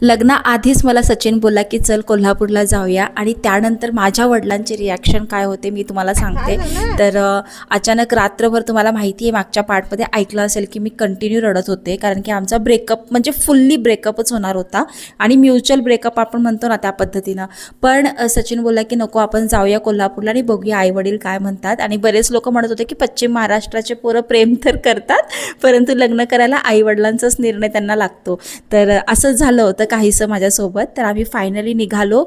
लग्नाआधीच मला सचिन बोलला की चल कोल्हापूरला जाऊया आणि त्यानंतर माझ्या वडिलांचे रिॲक्शन काय होते मी तुम्हाला सांगते. तर अचानक रात्रभर तुम्हाला माहिती आहे मागच्या पार्टमध्ये ऐकलं असेल की मी कंटिन्यू रडत होते, कारण की आमचा ब्रेकअप म्हणजे फुल्ली ब्रेकअपच होणार होता आणि म्युच्युअल ब्रेकअप आपण म्हणतो ना त्या पद्धतीनं. पण सचिन बोलला की नको आपण जाऊया कोल्हापूरला आणि बघूया आईवडील काय म्हणतात. आणि बरेच लोक म्हणत होते की पश्चिम महाराष्ट्राचे पोरं प्रेम तर करतात परंतु लग्न करायला आईवडिलांचाच निर्णय त्यांना लागतो. तर असंच झालं होतं काहीसं माझ्यासोबत. तर आम्ही फायनली निघालो,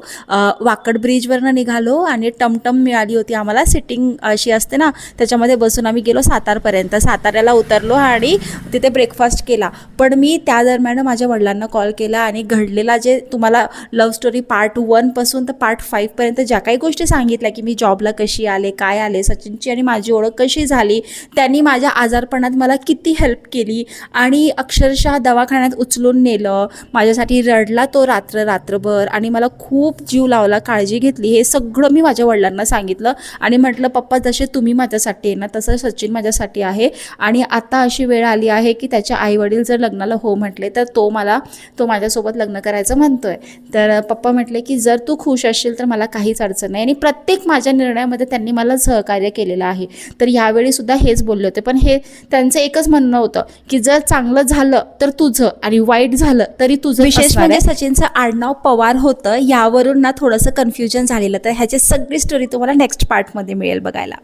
वाकड ब्रिजवरनं निघालो आणि टमटम मिळाली होती आम्हाला, सिटिंग अशी असते ना त्याच्यामध्ये बसून आम्ही गेलो सातारपर्यंत. साताऱ्याला उतरलो आणि तिथे ब्रेकफास्ट केला. पण मी त्या दरम्यान माझ्या वडिलांना कॉल केला आणि घडलेला जे तुम्हाला लव्ह स्टोरी पार्ट 1 पासून तर पार्ट 5 पर्यंत ज्या काही गोष्टी सांगितल्या की मी जॉबला कशी आले, काय आले, सचिनची आणि माझी ओळख कशी झाली, त्यांनी माझ्या आजारपणात मला किती हेल्प केली आणि अक्षरशः दवाखान्यात उचलून नेलं, माझ्यासाठी रडला तो रात्रभर आणि मला खूप जीव लावला, काळजी घेतली, हे सगळं मी माझ्या वडिलांना सांगितलं. आणि म्हटलं पप्पा जसे तुम्ही माझ्यासाठी आहे ना तसं सचिन माझ्यासाठी आहे आणि आता अशी वेळ आली आहे की त्याच्या आईवडील जर लग्नाला हो म्हटले तर तो माझ्यासोबत लग्न करायचं म्हणतोय. तर पप्पा म्हटले की जर तू खुश असशील तर मला काहीच अडचण नाही आणि प्रत्येक माझ्या निर्णयामध्ये त्यांनी मला सहकार्य केलेलं आहे. तर यावेळी सुद्धा हेच बोलले होते. पण हे त्यांचं एकच म्हणणं होतं की जर चांगलं झालं तर तुझं आणि वाईट झालं तरी तुझं. विशेष म्हणजे सचिनचं आडनाव पवार होतं, यावरून ना थोडंसं कन्फ्युजन झालेलं. तर ह्याची सगळी स्टोरी तुम्हाला नेक्स्ट पार्टमध्ये मिळेल बघायला.